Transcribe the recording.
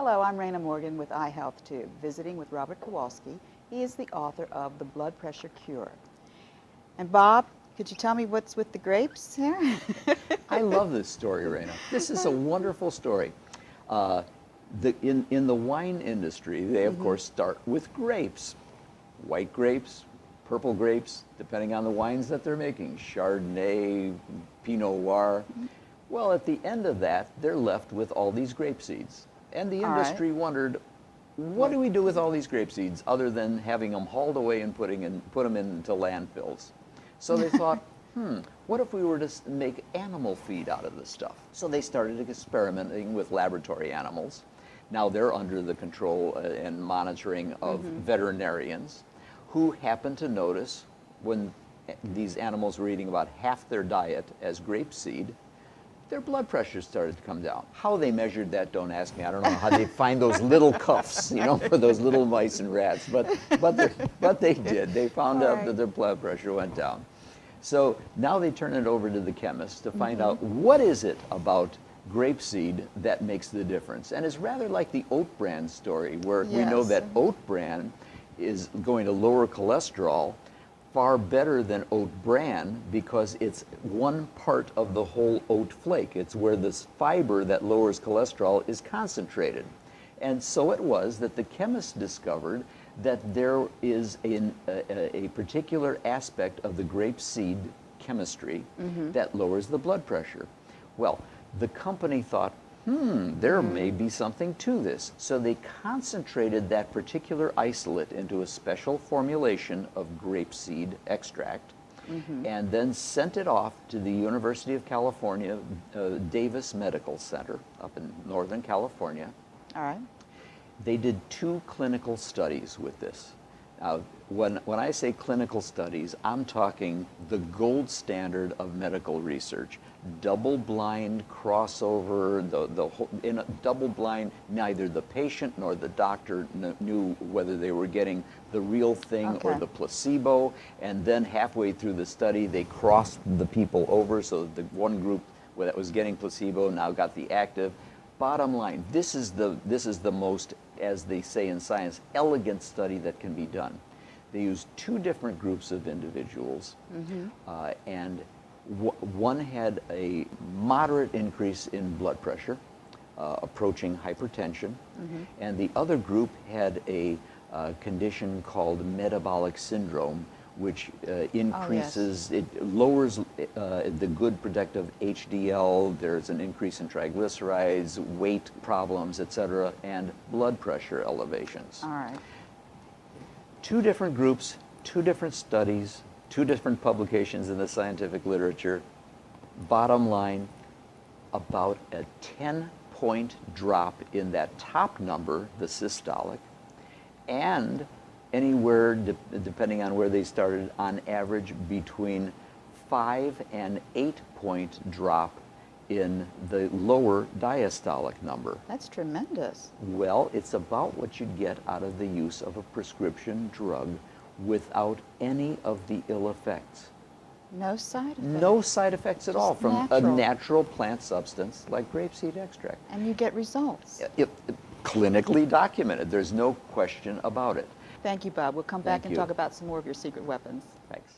Hello, I'm Raina Morgan with iHealthTube, visiting with Robert Kowalski. He is the author of The Blood Pressure Cure. And Bob, could you tell me what's with the grapes here? I love this story, Raina. This is a wonderful story. In the wine industry, they of course start with grapes. White grapes, purple grapes, depending on the wines that they're making. Chardonnay, Pinot Noir. Well, at the end of that, they're left with all these grape seeds. And the industry wondered, what do we do with all these grape seeds other than having them hauled away and put them into landfills? So they thought, what if we were to make animal feed out of this stuff? So they started experimenting with laboratory animals. Now they're under the control and monitoring of veterinarians who happened to notice when these animals were eating about half their diet as grapeseed, their blood pressure started to come down. How they measured that, don't ask me. I don't know how they find those little cuffs, you know, for those little mice and rats, but they did. They found out that their blood pressure went down. So now they turn it over to the chemist to find out what is it about grapeseed that makes the difference. And it's rather like the oat bran story, where we know that oat bran is going to lower cholesterol far better than oat bran because it's one part of the whole oat flake. It's where this fiber that lowers cholesterol is concentrated. And so it was that the chemists discovered that there is a particular aspect of the grapeseed chemistry that lowers the blood pressure. Well, the company thought, there may be something to this. So they concentrated that particular isolate into a special formulation of grapeseed extract and then sent it off to the University of California Davis Medical Center up in Northern California. All right. They did 2 clinical studies with this. Now, when I say clinical studies, I'm talking the gold standard of medical research. Double-blind crossover, in a double-blind, neither the patient nor the doctor knew whether they were getting the real thing or the placebo, and then halfway through the study, they crossed the people over, so the one group that was getting placebo now got the active. Bottom line, this is the most, as they say in science, elegant study that can be done. They used 2 different groups of individuals, and one had a moderate increase in blood pressure, approaching hypertension, and the other group had a condition called metabolic syndrome, which increases, it lowers the good protective HDL, there's an increase in triglycerides, weight problems, etc., and blood pressure elevations. All right. 2 different groups, 2 different studies, 2 different publications in the scientific literature. Bottom line, about a 10-point drop in that top number, the systolic, and anywhere, depending on where they started, on average between 5 and 8-point drop in the lower diastolic number. That's tremendous. Well, it's about what you'd get out of the use of a prescription drug without any of the ill effects. No side effects? No side effects at all from a natural plant substance like grapeseed extract. And you get results. Clinically documented. There's no question about it. Thank you, Bob. We'll come back and talk about some more of your secret weapons. Thanks.